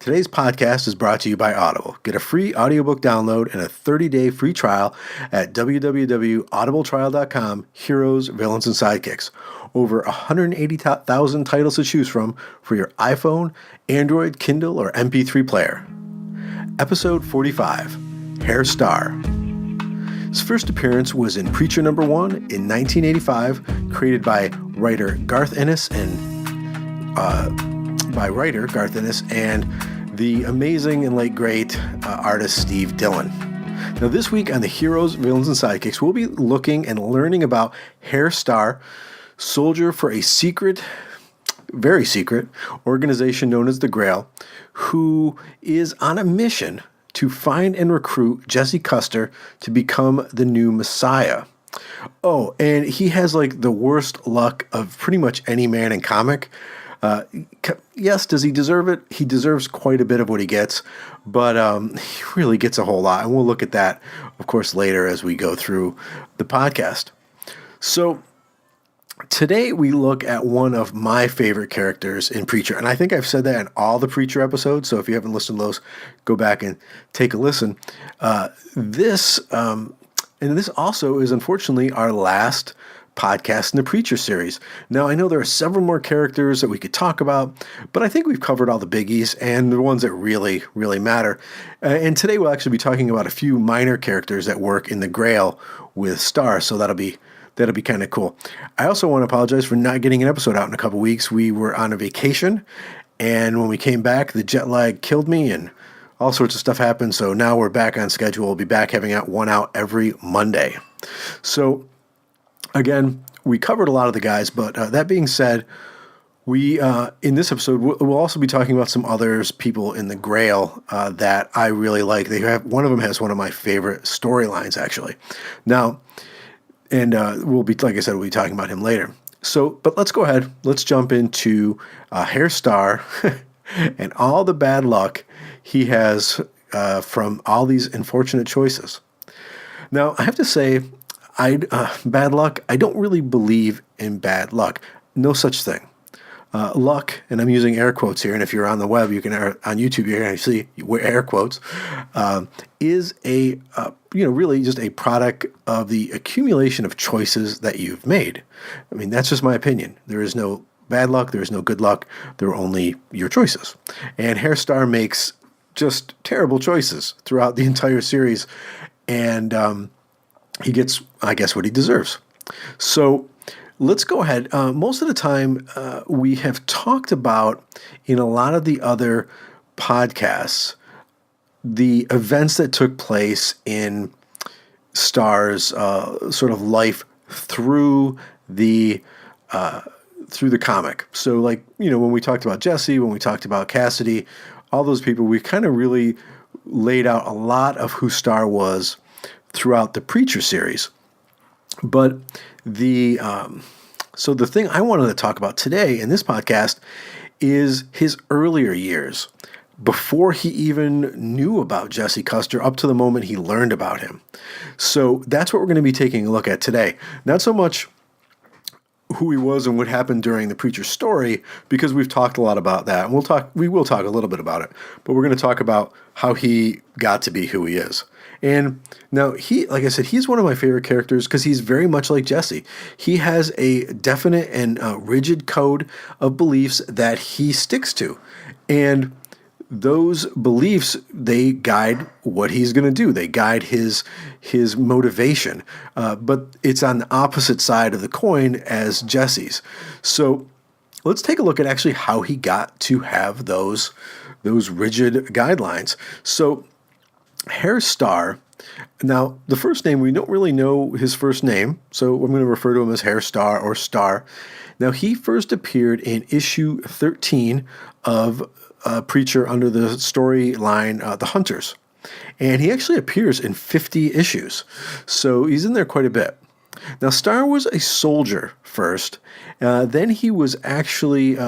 Today's podcast is brought to you by Audible. Get a free audiobook download and a 30-day free trial at www.audibletrial.com. Heroes, Villains, and Sidekicks. Over 180,000 titles to choose from for your iPhone, Android, Kindle, or MP3 player. Episode 45, Herr Starr. His first appearance was in Preacher No. 1 in 1985, created by writer Garth Ennis and the amazing and late great artist Steve Dillon. Now this week on the Heroes, Villains, and Sidekicks, we'll be looking and learning about Herr Starr, soldier for a secret, very secret, organization known as the Grail, who is on a mission to find and recruit Jesse Custer to become the new Messiah. Oh, and he has like the worst luck of pretty much any man in comic. Yes, does he deserve it? He deserves quite a bit of what he gets, but he really gets a whole lot. And we'll look at that, of course, later as we go through the podcast. So today we look at one of my favorite characters in Preacher. And I think I've said that in all the Preacher episodes. So if you haven't listened to those, go back and take a listen. This also is unfortunately our last podcast in the Preacher series. Now, I know there are several more characters that we could talk about, but I think we've covered all the biggies and the ones that really, really matter. And today we'll actually be talking about a few minor characters that work in the Grail with Starr, so that'll be kind of cool. I also want to apologize for not getting an episode out in a couple weeks. We were on a vacation, and when we came back, the jet lag killed me, and all sorts of stuff happened, so now we're back on schedule. We'll be back having one out every Monday. So again, we covered a lot of the guys, but that being said, we in this episode we'll also be talking about some others, people in the Grail that I really like. One of them has one of my favorite storylines, actually. Now, and we'll be, like I said, we'll be talking about him later. So, but let's go ahead. Let's jump into Herr Starr and all the bad luck he has from all these unfortunate choices. Now, I have to say, bad luck, I don't really believe in bad luck. No such thing. Luck, and I'm using air quotes here, and if you're on the web, on YouTube, you're going to see air quotes, is really just a product of the accumulation of choices that you've made. I mean, that's just my opinion. There is no bad luck, there is no good luck, there are only your choices. And Herr Starr makes just terrible choices throughout the entire series, and he gets, I guess, what he deserves. So let's go ahead. Most of the time, we have talked about, in a lot of the other podcasts, the events that took place in Starr's sort of life through the comic. So, like, when we talked about Jesse, when we talked about Cassidy, all those people, we kind of really laid out a lot of who Starr was throughout the Preacher series. But so the thing I wanted to talk about today in this podcast is his earlier years, before he even knew about Jesse Custer, up to the moment he learned about him. So that's what we're going to be taking a look at today. Not so much who he was and what happened during the Preacher story, because we've talked a lot about that. And we will talk a little bit about it, but we're going to talk about how he got to be who he is. And now like I said, he's one of my favorite characters because he's very much like Jesse. He has a definite and rigid code of beliefs that he sticks to. And those beliefs, they guide what he's going to do. They guide his motivation. But it's on the opposite side of the coin as Jesse's. So let's take a look at actually how he got to have those rigid guidelines. So Herr Starr, now the first name, we don't really know his first name, so I'm going to refer to him as Herr Starr or Starr. Now, he first appeared in issue 13 of Preacher under the storyline The Hunters, and he actually appears in 50 issues, so he's in there quite a bit. Now, Starr was a soldier first, then he was actually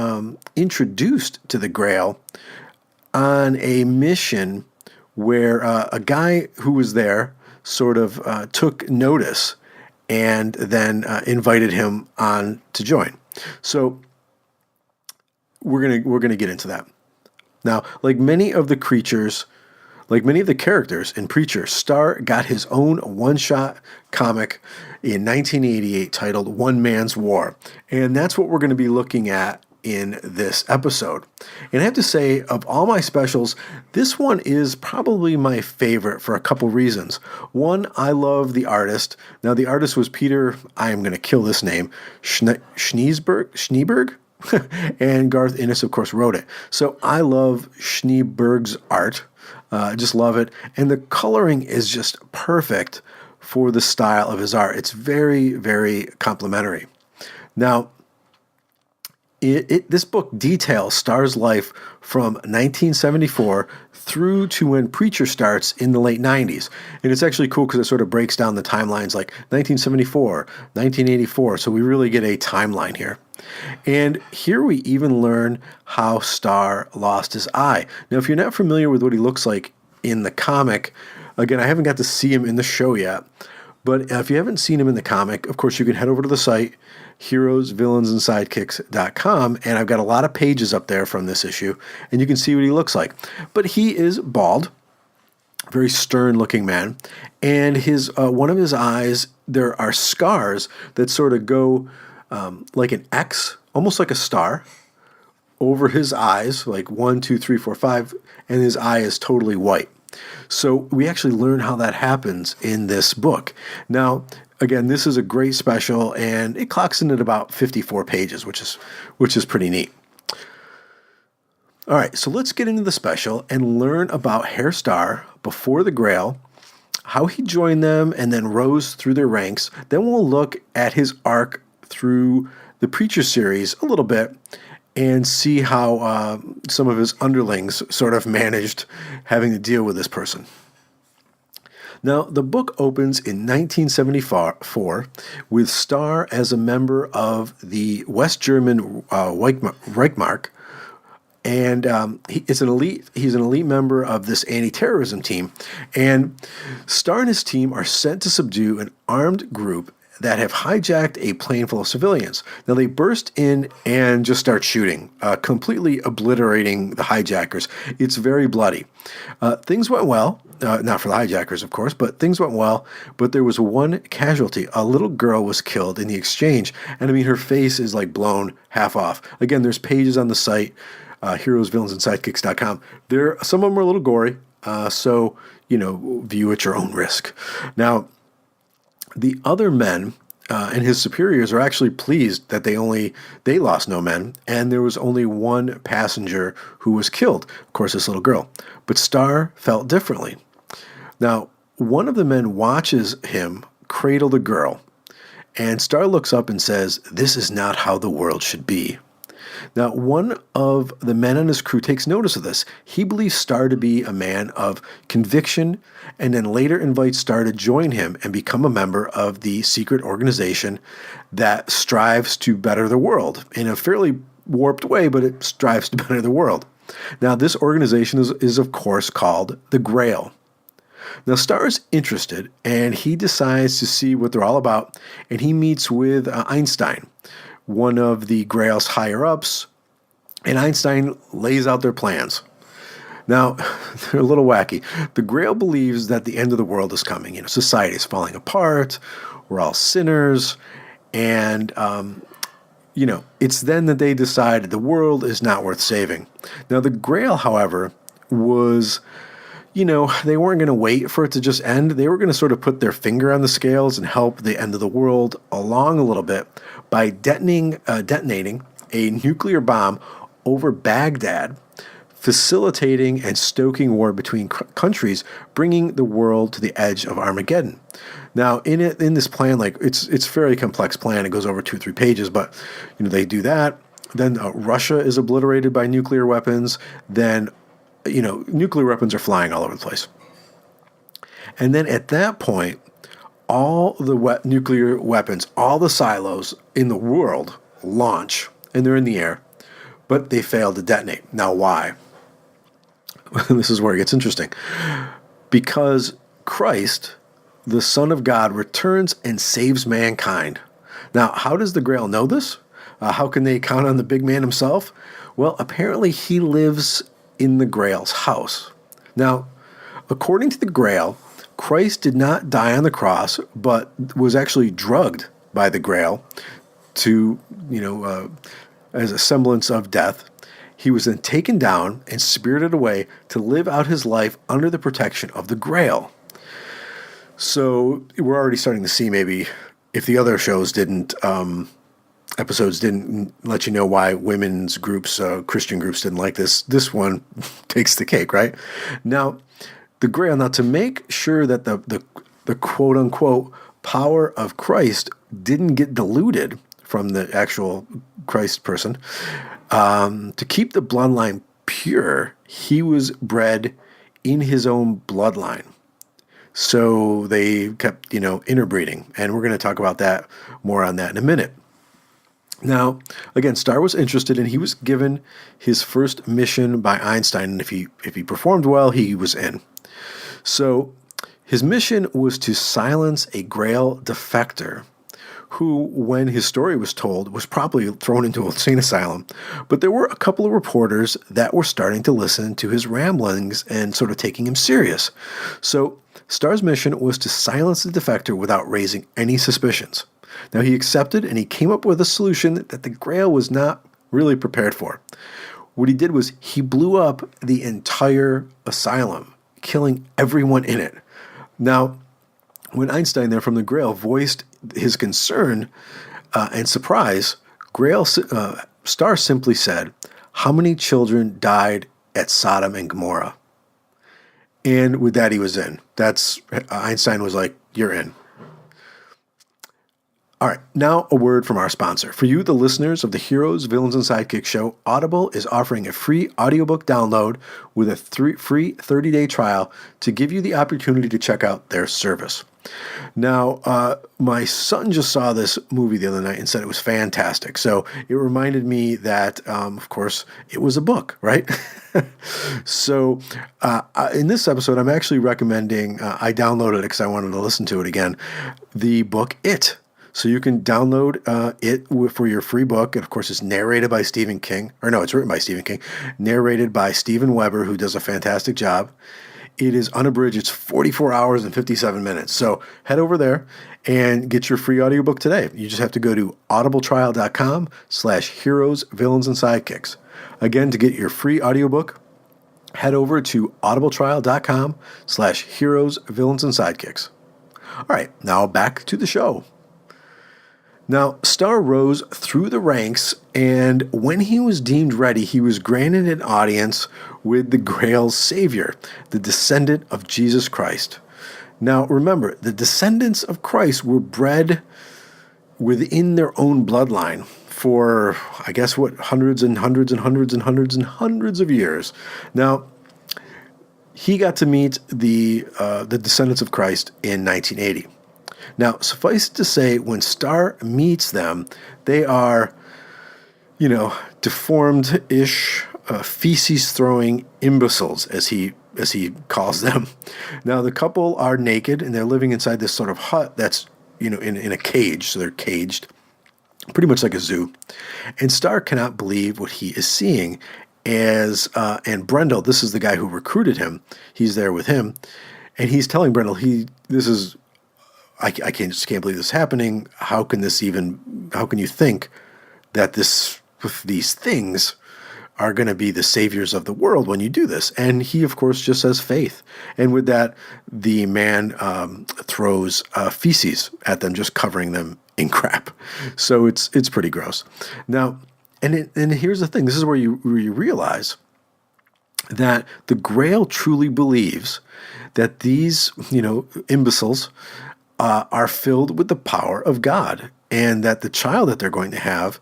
introduced to the Grail on a mission where a guy who was there sort of took notice and then invited him on to join. So we're gonna get into that. Now, like many of the characters in Preacher, Starr got his own one-shot comic in 1988 titled One Man's War. And that's what we're going to be looking at in this episode. And I have to say, of all my specials, this one is probably my favorite for a couple reasons. One, I love the artist. Now, the artist was Peter, I am going to kill this name, Schneeberg? And Garth Ennis, of course, wrote it. So I love Schneeberg's art. I just love it. And the coloring is just perfect for the style of his art. It's very, very complimentary. Now, this book details Starr's life from 1974 through to when Preacher starts in the late 90s. And it's actually cool because it sort of breaks down the timelines like 1974, 1984. So we really get a timeline here. And here we even learn how Starr lost his eye. Now, if you're not familiar with what he looks like in the comic, again, I haven't got to see him in the show yet. But if you haven't seen him in the comic, of course, you can head over to the site, heroesvillainsandsidekicks.com, and I've got a lot of pages up there from this issue, and you can see what he looks like. But he is bald, very stern-looking man, and his one of his eyes, there are scars that sort of go like an X, almost like a star, over his eyes, like 1, 2, 3, 4, 5, and his eye is totally white. So we actually learn how that happens in this book. Now, again, this is a great special, and it clocks in at about 54 pages, which is pretty neat. All right, so let's get into the special and learn about Herr Starr before the Grail, how he joined them and then rose through their ranks. Then we'll look at his arc through the Preacher series a little bit and see how some of his underlings sort of managed having to deal with this person. Now, the book opens in 1974 with Starr as a member of the West German Reichsmark, and he's an elite member of this anti-terrorism team. And Starr and his team are sent to subdue an armed group that have hijacked a plane full of civilians. Now, they burst in and just start shooting, completely obliterating the hijackers. It's very bloody. Things went well, not for the hijackers, of course, but things went well. But there was one casualty. A little girl was killed in the exchange, and I mean, her face is like blown half off. Again, there's pages on the site, heroesvillainsandsidekicks.com. Some of them are a little gory, so, view at your own risk. Now, the other men and his superiors are actually pleased that they lost no men, and there was only one passenger who was killed, of course, this little girl. But Starr felt differently. Now, one of the men watches him cradle the girl, and Starr looks up and says, "This is not how the world should be." Now, one of the men on his crew takes notice of this. He believes Starr to be a man of conviction, and then later invites Starr to join him and become a member of the secret organization that strives to better the world in a fairly warped way, but it strives to better the world. Now, this organization is of course called the Grail. Now, Starr is interested, and he decides to see what they're all about, and he meets with Einstein, one of the Grail's higher-ups, and Einstein lays out their plans. Now, they're a little wacky. The Grail believes that the end of the world is coming. Society is falling apart. We're all sinners. And, it's then that they decide the world is not worth saving. Now, the Grail, however, was, they weren't going to wait for it to just end. They were going to sort of put their finger on the scales and help the end of the world along a little bit by detonating a nuclear bomb over Baghdad, facilitating and stoking war between countries, bringing the world to the edge of Armageddon. Now, in this plan, it's a fairly complex plan. It goes over 2 or 3 pages, but they do that. Then Russia is obliterated by nuclear weapons. Then nuclear weapons are flying all over the place. And then at that point, all the nuclear weapons, all the silos in the world launch, and they're in the air, but they fail to detonate. Now, why? This is where it gets interesting. Because Christ, the Son of God, returns and saves mankind. Now, how does the Grail know this? How can they count on the big man himself? Well, apparently he lives in the Grail's house. Now, according to the Grail, Christ did not die on the cross, but was actually drugged by the Grail to, as a semblance of death. He was then taken down and spirited away to live out his life under the protection of the Grail. So we're already starting to see maybe if the other shows episodes didn't let you know why women's groups, Christian groups didn't like this one takes the cake, right? Now, the Grail, now to make sure that the quote-unquote power of Christ didn't get diluted from the actual Christ person, to keep the bloodline pure, he was bred in his own bloodline. So they kept, interbreeding, and we're going to talk about more on that in a minute. Now, again, Starr was interested, and he was given his first mission by Einstein, and if he performed well, he was in. So his mission was to silence a Grail defector who, when his story was told, was probably thrown into an insane asylum. But there were a couple of reporters that were starting to listen to his ramblings and sort of taking him serious. So Starr's mission was to silence the defector without raising any suspicions. Now, he accepted, and he came up with a solution that the Grail was not really prepared for. What he did was he blew up the entire asylum, killing everyone in it. Now, when Einstein there from the Grail voiced his concern and surprise, Starr simply said, "How many children died at Sodom and Gomorrah?" And with that, he was in. Einstein was like, "You're in." All right, now a word from our sponsor. For you, the listeners of the Heroes, Villains, and Sidekicks Show, Audible is offering a free audiobook download with a free 30-day trial to give you the opportunity to check out their service. Now, my son just saw this movie the other night and said it was fantastic. So it reminded me that, of course, it was a book, right? So in this episode, I'm actually recommending, I downloaded it because I wanted to listen to it again, the book It. So you can download it for your free book. And of course, it's narrated by Stephen King. It's written by Stephen King. Narrated by Steven Weber, who does a fantastic job. It is unabridged. It's 44 hours and 57 minutes. So head over there and get your free audiobook today. You just have to go to audibletrial.com/heroes, villains, and sidekicks. Again, to get your free audiobook, head over to audibletrial.com/heroes, villains, and sidekicks. All right, now back to the show. Now, Starr rose through the ranks, and when he was deemed ready, he was granted an audience with the Grail's savior, the descendant of Jesus Christ. Now, remember, the descendants of Christ were bred within their own bloodline for, I guess, hundreds and hundreds and hundreds and hundreds and hundreds of years. Now, he got to meet the descendants of Christ in 1980. Now, suffice it to say, when Starr meets them, they are, deformed-ish, feces-throwing imbeciles, as he calls them. Now, the couple are naked, and they're living inside this sort of hut that's, in a cage, so they're caged, pretty much like a zoo. And Starr cannot believe what he is seeing, and Brendel, this is the guy who recruited him, he's there with him, and he's telling Brendel, I just can't believe this is happening. How can you think that these things are going to be the saviors of the world when you do this? And he, of course, just has faith. And with that, the man throws feces at them, just covering them in crap. So it's pretty gross. Now, and here's the thing. This is where you realize that the Grail truly believes that these, imbeciles are filled with the power of God, and that the child that they're going to have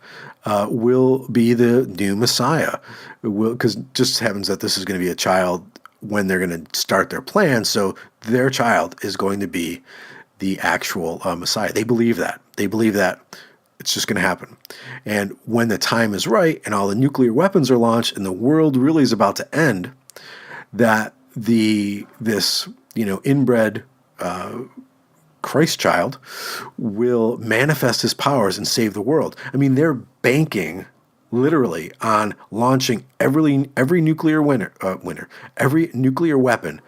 will be the new Messiah. Because it just happens that this is going to be a child when they're going to start their plan, so their child is going to be the actual Messiah. They believe that. They believe that it's just going to happen. And when the time is right and all the nuclear weapons are launched and the world really is about to end, that this inbred Christ child will manifest his powers and save the world. I mean, they're banking literally on launching every nuclear every nuclear weapon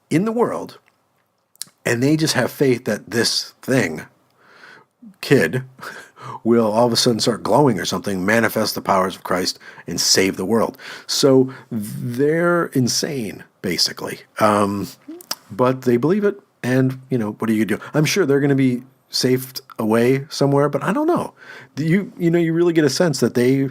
in the world, and they just have faith that this kid will all of a sudden start glowing or something, manifest the powers of Christ, and save the world. So they're insane, basically. But they believe it, and, what are you going to do? I'm sure they're going to be safed away somewhere, but I don't know. You really get a sense that they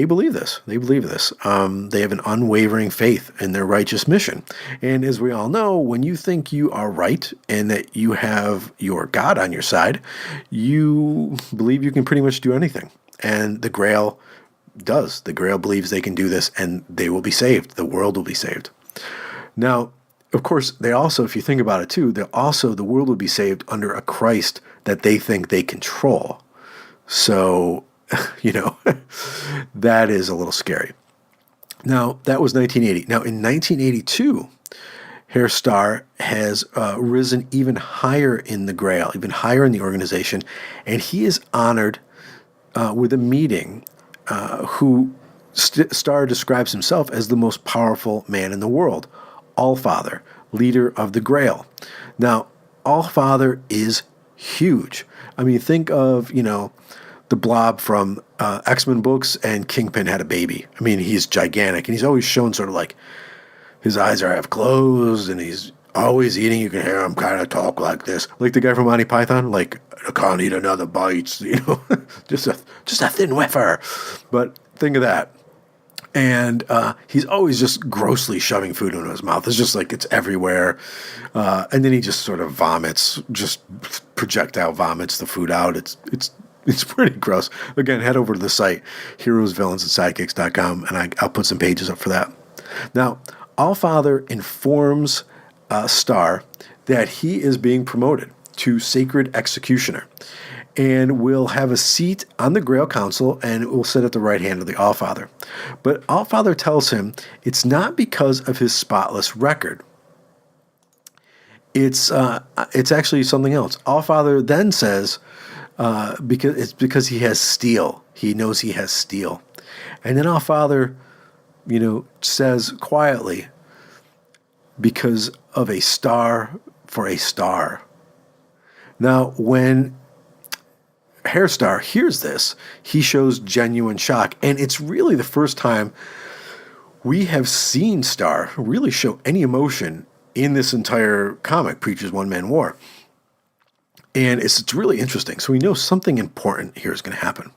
believe this. They believe this. They have an unwavering faith in their righteous mission. And as we all know, when you think you are right and that you have your God on your side, you believe you can pretty much do anything. And the Grail does. The Grail believes they can do this and they will be saved. The world will be saved. Now, of course, they also, if you think about it too, the world will be saved under a Christ that they think they control. So, that is a little scary. Now, that was 1980. Now, in 1982, Herr Starr has risen even higher in the Grail, even higher in the organization, and he is honored with a meeting who Starr describes himself as the most powerful man in the world, Allfather, leader of the Grail. Now, Allfather is huge. I mean, think of, the Blob from X-Men books, and Kingpin had a baby. I mean, he's gigantic, and he's always shown sort of like his eyes are half closed, and he's always eating. You can hear him kind of talk like this, like the guy from Monty Python, like, I can't eat another bite, just a thin wafer. But think of that. And he's always just grossly shoving food into his mouth. It's just like it's everywhere. And then he just sort of vomits, just projectile vomits the food out. It's pretty gross. Again, head over to the site, heroesvillainsandssidekicks.com, and I'll put some pages up for that. Now, Allfather informs Starr that he is being promoted to Sacred Executioner and will have a seat on the Grail Council and will sit at the right hand of the Allfather. But Allfather tells him it's not because of his spotless record. It's actually something else. Allfather then says because he has steel. He knows he has steel. And then Allfather, says quietly, because of a star for a star. Now, when Herr Starr hears this, he shows genuine shock. And it's really the first time we have seen Starr really show any emotion in this entire comic, Preacher's One Man War. And it's really interesting. So we know something important here is going to happen.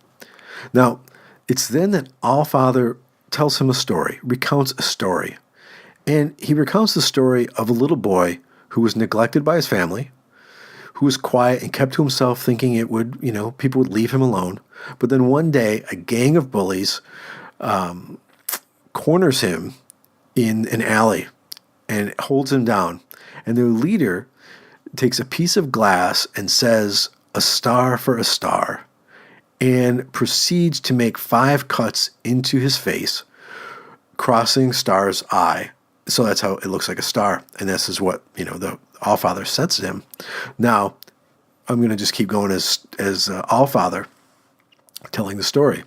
Now, it's then that Allfather tells him a story, recounts a story. And he recounts the story of a little boy who was neglected by his family, who was quiet and kept to himself, thinking it would, people would leave him alone. But then one day, a gang of bullies corners him in an alley and holds him down. And their leader takes a piece of glass and says, "A star for a star," and proceeds to make 5 cuts into his face, crossing Starr's eye. So that's how it looks like a star. And this is what, the Allfather says to him. Now, I'm going to just keep going as Allfather telling the story.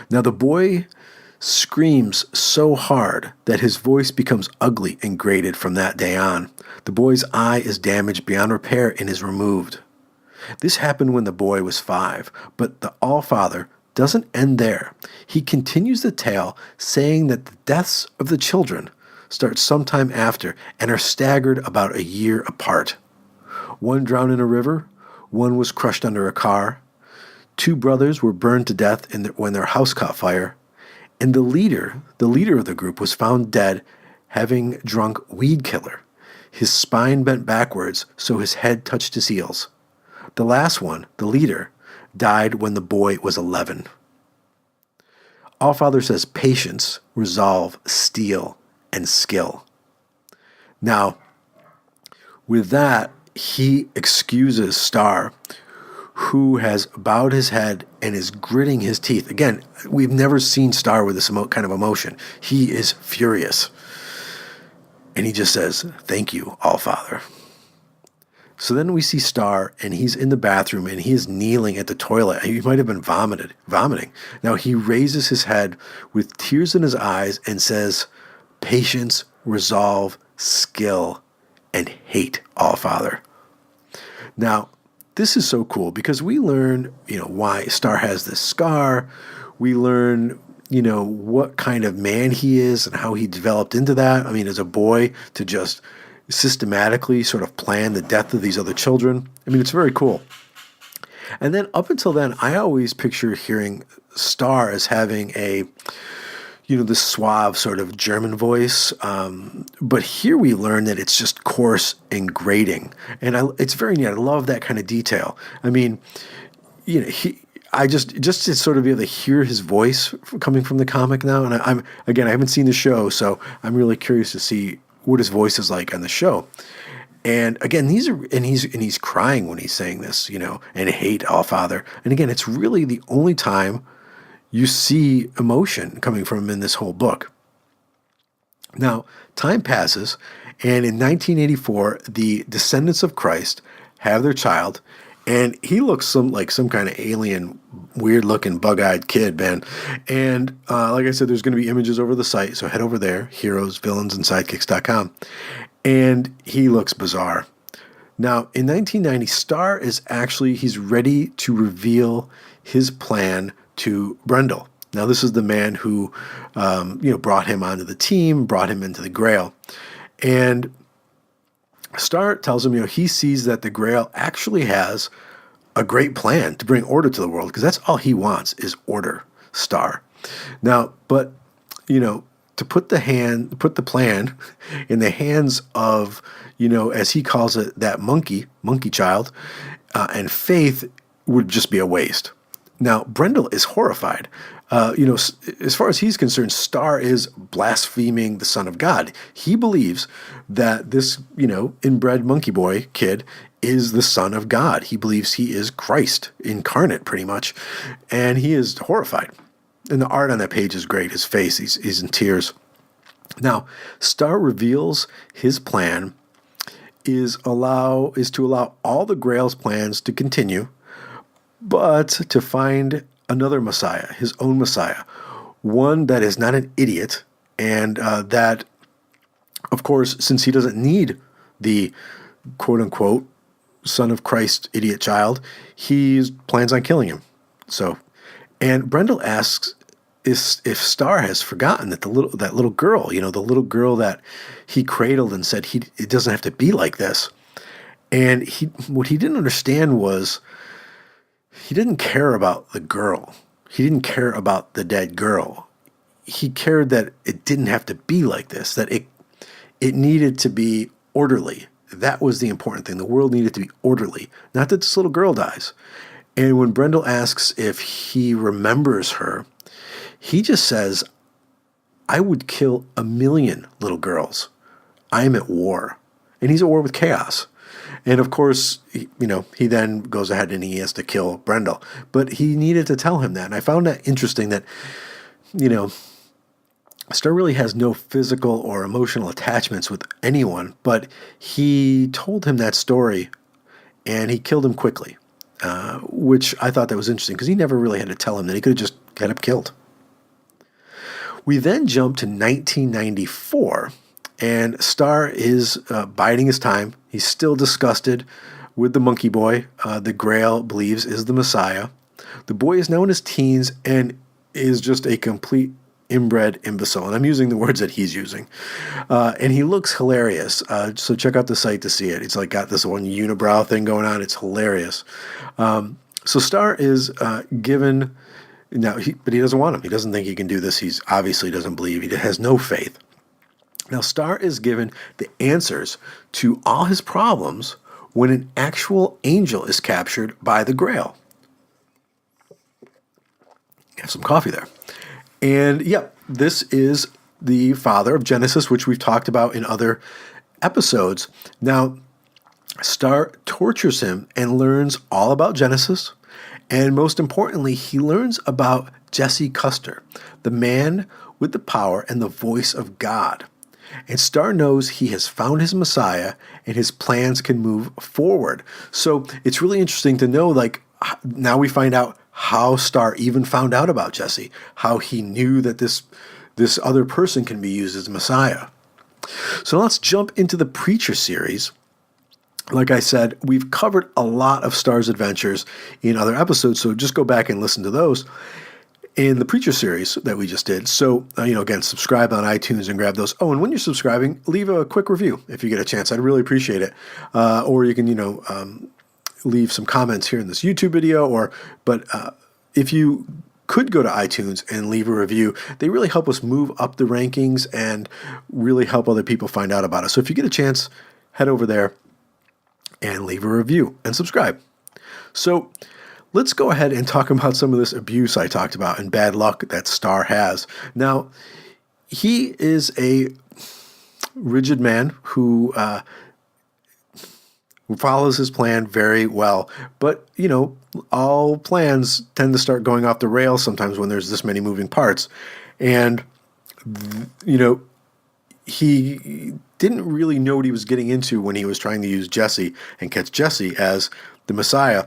Now, the boy screams so hard that his voice becomes ugly and grated from that day on. The boy's eye is damaged beyond repair and is removed. This happened when the boy was 5, but the Allfather doesn't end there. He continues the tale, saying that the deaths of the children start sometime after and are staggered about a year apart. One drowned in a river, one was crushed under a car, 2 brothers were burned to death when their house caught fire, and the leader of the group was found dead, having drunk weed killer, his spine bent backwards so his head touched his heels. The last one, the leader, died when the boy was 11. Allfather says patience, resolve, steel, and skill. Now, with that, he excuses Starr, who has bowed his head and is gritting his teeth. Again, we've never seen Starr with this kind of emotion. He is furious. And he just says, "Thank you, Allfather." So then we see Starr, and he's in the bathroom, and he is kneeling at the toilet. He might have been vomiting. Now he raises his head with tears in his eyes and says, "Patience, resolve, skill, and hate, All Father." Now, this is so cool because we learn, why Starr has this scar. We learn, what kind of man he is and how he developed into that. I mean, as a boy, to just systematically sort of plan the death of these other children. I mean, it's very cool. And then up until then, I always picture hearing Starr as having this suave sort of German voice. But here we learn that it's just coarse and grating. And it's very neat. I love that kind of detail. I mean, I just to sort of be able to hear his voice coming from the comic now. And I haven't seen the show, so I'm really curious to see what his voice is like on the show. And again, he's crying when he's saying this, and hate, All Father. And again, it's really the only time you see emotion coming from him in this whole book. Now, time passes, and in 1984, the descendants of Christ have their child, and he looks like some kind of alien, weird-looking, bug-eyed kid, man. And like I said, there's going to be images over the site, so head over there, heroesvillainsandsidekicks.com. And he looks bizarre. Now, in 1990, Starr he's ready to reveal his plan to Brendel. Now, this is the man who, brought him onto the team, brought him into the Grail. And Starr tells him, he sees that the Grail actually has a great plan to bring order to the world, because that's all he wants is order, Starr. Now, but, to put the plan in the hands of, as he calls it, that monkey child, and faith would just be a waste. Now, Brendel is horrified. As far as he's concerned, Starr is blaspheming the Son of God. He believes that this, inbred monkey boy kid is the Son of God. He believes he is Christ incarnate, pretty much, and he is horrified. And the art on that page is great. His face, he's in tears. Now, Starr reveals his plan is to allow all the Grail's plans to continue, but to find another Messiah, his own Messiah, one that is not an idiot, and that, of course, since he doesn't need the quote-unquote Son of Christ idiot child, he plans on killing him. And Brendel asks if Starr has forgotten that that little girl, the little girl that he cradled and said it doesn't have to be like this. And what he didn't understand was he didn't care about the girl. He didn't care about the dead girl. He cared that it didn't have to be like this, that it needed to be orderly. That was the important thing. The world needed to be orderly, not that this little girl dies. And when Brendel asks if he remembers her, he just says, "I would kill 1,000,000 little girls. I am at war." And he's at war with chaos. And of course, he then goes ahead and he has to kill Brendel. But he needed to tell him that. And I found that interesting that, Starr really has no physical or emotional attachments with anyone, but he told him that story and he killed him quickly, which I thought that was interesting because he never really had to tell him that. He could have just got him killed. We then jump to 1994, and Starr is biding his time. He's still disgusted with the monkey boy the Grail believes is the Messiah. The boy is now in his teens and is just a complete inbred imbecile. And I'm using the words that he's using. And he looks hilarious. So check out the site to see it. It's got this one unibrow thing going on. It's hilarious. So Starr is given... Now, but he doesn't want him. He doesn't think he can do this. He obviously doesn't believe. He has no faith. Now, Starr is given the answers to all his problems when an actual angel is captured by the Grail. Have some coffee there. And, this is the father of Genesis, which we've talked about in other episodes. Now, Starr tortures him and learns all about Genesis. And most importantly, he learns about Jesse Custer, the man with the power and the voice of God. And Starr knows he has found his Messiah and his plans can move forward. So it's really interesting to know, like, now we find out how Starr even found out about Jesse, how he knew that this other person can be used as Messiah. So let's jump into the Preacher series. Like I said, we've covered a lot of Starr's adventures in other episodes, so just go back and listen to those in the Preacher series that we just did. So, again, subscribe on iTunes and grab those. Oh, and when you're subscribing, leave a quick review if you get a chance. I'd really appreciate it. Or you can, leave some comments here in this YouTube video. But if you could go to iTunes and leave a review, they really help us move up the rankings and really help other people find out about us. So if you get a chance, head over there and leave a review and subscribe. So let's go ahead and talk about some of this abuse I talked about and bad luck that Starr has. Now, he is a rigid man who follows his plan very well. But, all plans tend to start going off the rails sometimes when there's this many moving parts. And, he didn't really know what he was getting into when he was trying to use Jesse and catch Jesse as the Messiah.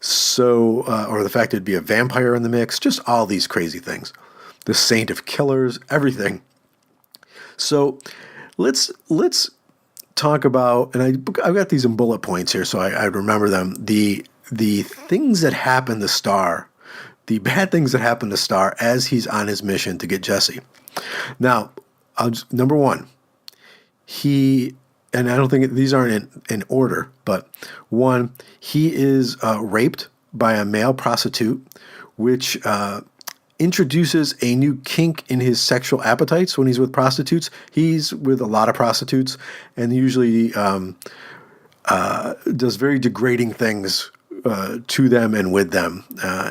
So, or the fact there'd be a vampire in the mix, just all these crazy things. The Saint of Killers, everything. So let's talk about, and I've got these in bullet points here, so I remember them. The things that happen to Starr, the bad things that happen to Starr as he's on his mission to get Jesse. Now, number one, and I don't think these aren't in order, but one, he is raped by a male prostitute, which introduces a new kink in his sexual appetites when he's with prostitutes. He's with a lot of prostitutes and usually does very degrading things to them and with them.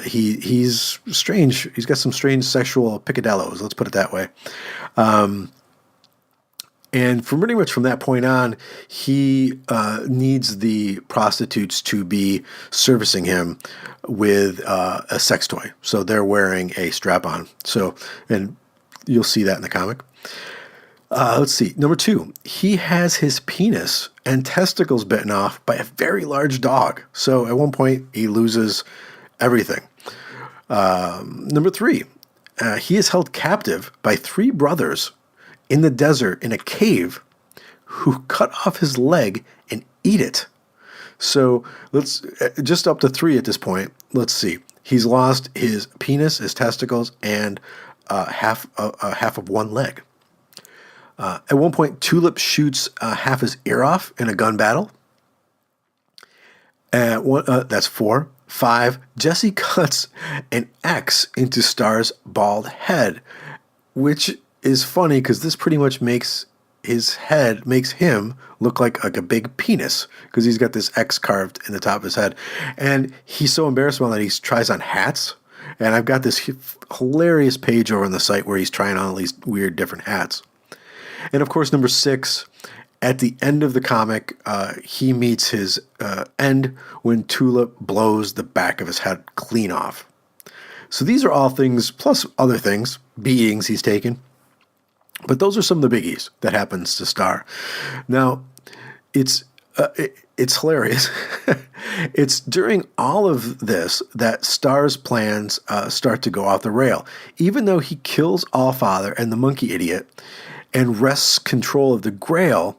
He's strange. He's got some strange sexual picadillos, let's put it that way. And pretty much from that point on, he needs the prostitutes to be servicing him with a sex toy. So they're wearing a strap-on. So, and you'll see that in the comic. Let's see. Number two, he has his penis and testicles bitten off by a very large dog. So at one point, he loses everything. Number three, he is held captive by three brothers in the desert in a cave who cut off his leg and eat it. So let's just up to three at this point. Let's see. He's lost his penis, his testicles, and half of one leg. At one point, Tulip shoots half his ear off in a gun battle. That's 4. 5. Jesse cuts an X into Starr's bald head, which is funny because this pretty much makes him look like a big penis because he's got this X carved in the top of his head. And he's so embarrassed about that he tries on hats. And I've got this hilarious page over on the site where he's trying on all these weird different hats. And of course, number 6, at the end of the comic, he meets his end when Tulip blows the back of his head clean off. So these are all things, plus other things, beatings he's taken. But those are some of the biggies that happens to Starr. Now, it's hilarious. It's during all of this that Starr's plans start to go off the rail. Even though he kills Allfather and the monkey idiot and wrests control of the Grail,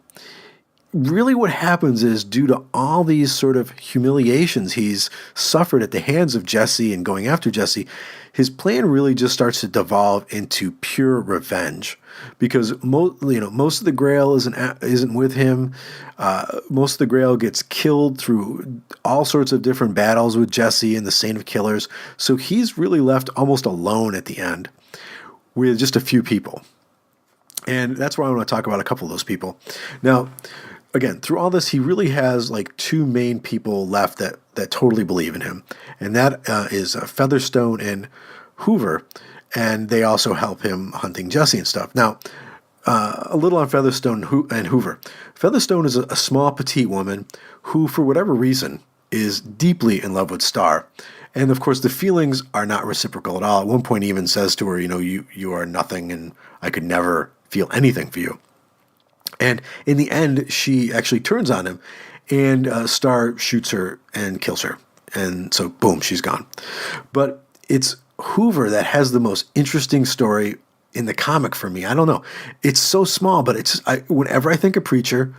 really what happens is due to all these sort of humiliations he's suffered at the hands of Jesse and going after Jesse, his plan really just starts to devolve into pure revenge. Because most of the Grail isn't with him. Most of the Grail gets killed through all sorts of different battles with Jesse and the Saint of Killers. So he's really left almost alone at the end with just a few people. And that's where I want to talk about a couple of those people. Now, again, through all this, he really has like two main people left that totally believe in him. And that is Featherstone and Hoover. And they also help him hunting Jesse and stuff. Now, a little on Featherstone and Hoover. Featherstone is a small, petite woman who, for whatever reason, is deeply in love with Starr. And, of course, the feelings are not reciprocal at all. At one point, he even says to her, you are nothing, and I could never feel anything for you. And in the end, she actually turns on him, and Starr shoots her and kills her. And so, boom, she's gone. But it's Hoover that has the most interesting story in the comic for me. I don't know. It's so small, but whenever I think of Preacher,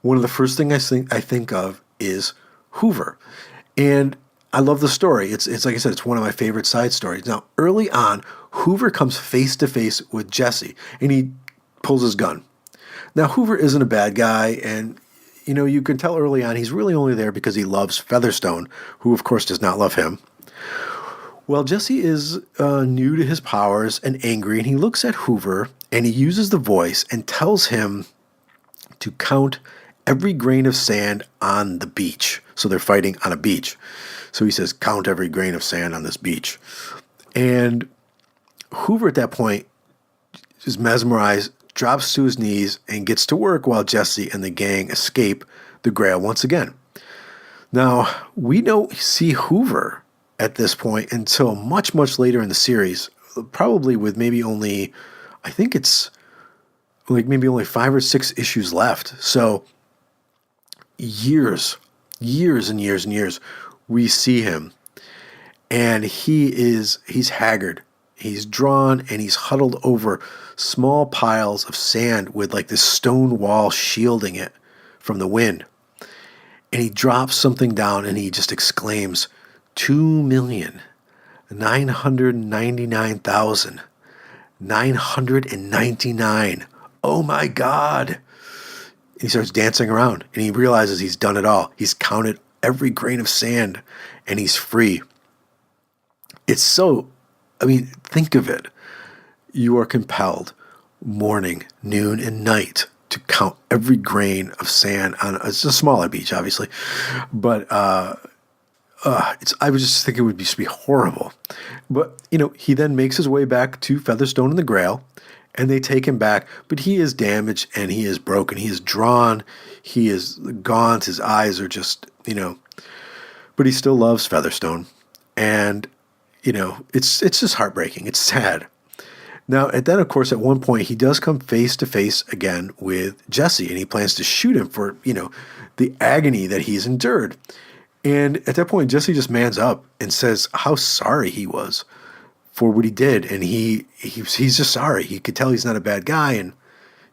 one of the first things I think of is Hoover. And I love the story. It's like I said, it's one of my favorite side stories. Now, early on, Hoover comes face to face with Jesse, and he pulls his gun. Now, Hoover isn't a bad guy, and you can tell early on he's really only there because he loves Featherstone, who of course does not love him. Well, Jesse is new to his powers and angry, and he looks at Hoover, and he uses the voice and tells him to count every grain of sand on the beach. So they're fighting on a beach. So he says, count every grain of sand on this beach. And Hoover at that point is mesmerized, drops to his knees, and gets to work while Jesse and the gang escape the Grail once again. Now, we don't see Hoover at this point until much, much later in the series, probably with maybe only, I think it's like maybe only 5 or 6 issues left. So years and years and years, we see him, and he's haggard. He's drawn, and he's huddled over small piles of sand with like this stone wall shielding it from the wind. And he drops something down, and he just exclaims, 2,999,999. Oh my God. And he starts dancing around, and he realizes he's done it all. He's counted every grain of sand, and he's free. It's so, think of it. You are compelled morning, noon, and night to count every grain of sand on, it's a smaller beach, obviously, but I was just thinking it would just be horrible. But, he then makes his way back to Featherstone and the Grail, and they take him back, but he is damaged and he is broken. He is drawn, he is gaunt, his eyes are just, but he still loves Featherstone. And, it's just heartbreaking. It's sad. Now, then, of course, at one point, he does come face to face again with Jesse, and he plans to shoot him for, the agony that he's endured. And at that point, Jesse just mans up and says how sorry he was for what he did. And he's just sorry. He could tell he's not a bad guy, and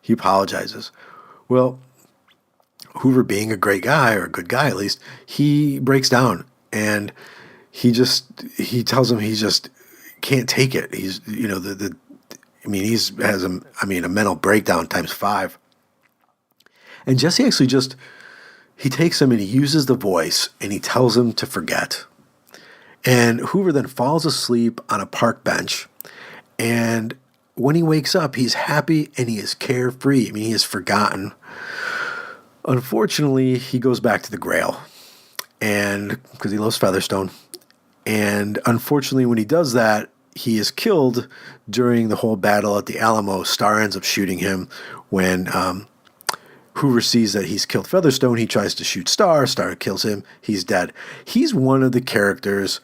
he apologizes. Well, Hoover, being a great guy, or a good guy at least, he breaks down, and he tells him he just can't take it. He's, he has a mental breakdown times 5. And Jesse actually he takes him and he uses the voice, and he tells him to forget. And Hoover then falls asleep on a park bench. And when he wakes up, he's happy and he is carefree. He is forgotten. Unfortunately, he goes back to the Grail, and because he loves Featherstone. And unfortunately, when he does that, he is killed during the whole battle at the Alamo. Starr ends up shooting him. When Hoover sees that he's killed Featherstone, he tries to shoot Starr. Starr kills him. He's dead. He's one of the characters,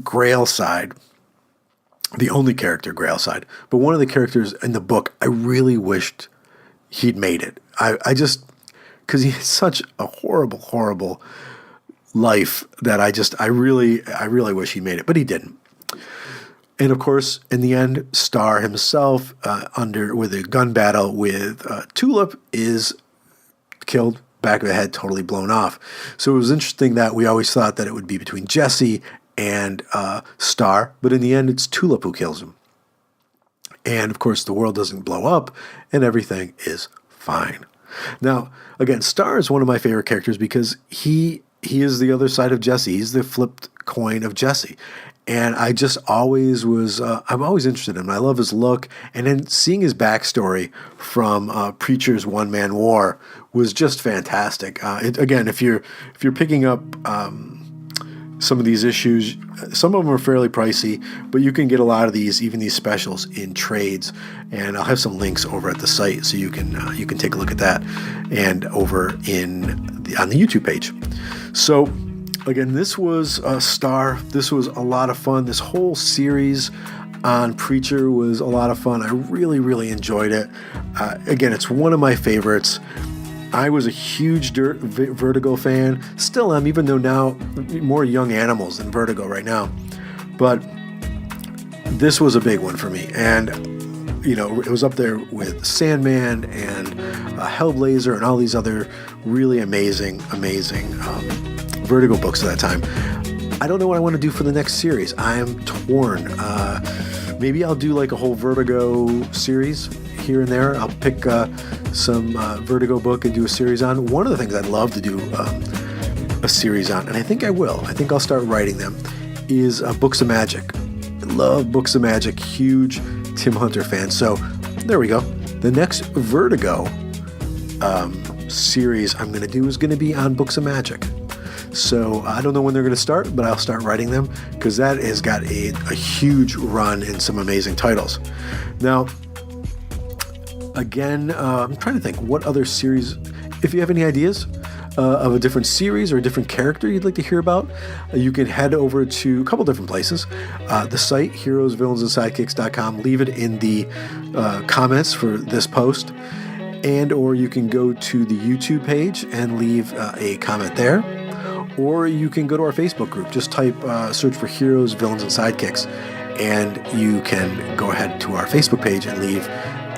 Grail side, the only character Grail side, but one of the characters in the book I really wished he'd made it. I just, because he has such a horrible, horrible life that I really wish he made it, but he didn't. And of course, in the end, Starr himself, with a gun battle with Tulip, is killed, back of the head totally blown off. So it was interesting that we always thought that it would be between Jesse and Starr, but in the end, it's Tulip who kills him. And of course, the world doesn't blow up, and everything is fine. Now, again, Starr is one of my favorite characters because he is the other side of Jesse. He's the flipped coin of Jesse. And I just always I'm always interested in him. I love his look. And then seeing his backstory from Preacher's one-man war was just fantastic. Again, if you're picking up some of these issues, some of them are fairly pricey, but you can get a lot of these, even these specials, in trades. And I'll have some links over at the site so you can take a look at that, and over on the YouTube page. So again, this was Starr. This was a lot of fun. This whole series, on Preacher was a lot of fun. I really, really enjoyed it. Again, it's one of my favorites. I was a huge Vertigo fan, still am, even though now more Young Animals than Vertigo right now. But this was a big one for me, and it was up there with Sandman and Hellblazer and all these other really amazing Vertigo books at that time. I don't know what I want to do for the next series. I am torn. Maybe I'll do like a whole Vertigo series here and there. I'll pick some Vertigo book and do a series on. One of the things I'd love to do a series on, and I think I will, I think I'll start writing them, is Books of Magic. I love Books of Magic, huge Tim Hunter fan. So there we go. The next Vertigo series I'm going to do is going to be on Books of Magic. So I don't know when they're going to start, but I'll start writing them because that has got a huge run in some amazing titles. Now, again, I'm trying to think what other series, if you have any ideas of a different series or a different character you'd like to hear about, you can head over to a couple different places. The site, heroesvillainsandsidekicks.com. Leave it in the comments for this post. And or you can go to the YouTube page and leave a comment there. Or you can go to our Facebook group. Just search for Heroes, Villains, and Sidekicks. And you can go ahead to our Facebook page and leave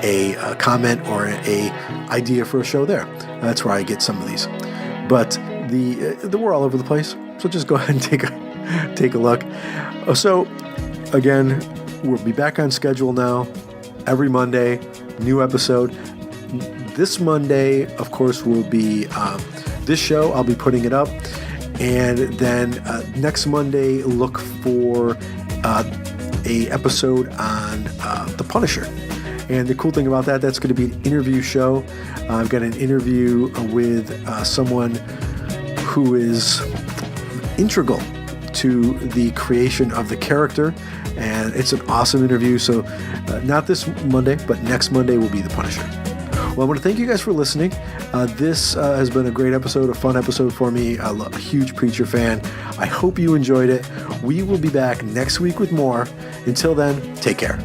a comment or a idea for a show there. That's where I get some of these. But we're all over the place, so just go ahead and take a look. So, again, we'll be back on schedule now. Every Monday, new episode. This Monday, of course, will be this show. I'll be putting it up. And then next Monday, look for a episode on The Punisher. And the cool thing about that's going to be an interview show. I've got an interview with someone who is integral to the creation of the character. And it's an awesome interview. So not this Monday, but next Monday will be The Punisher. Well, I want to thank you guys for listening. This has been a great episode, a fun episode for me. I'm a huge Preacher fan. I hope you enjoyed it. We will be back next week with more. Until then, take care.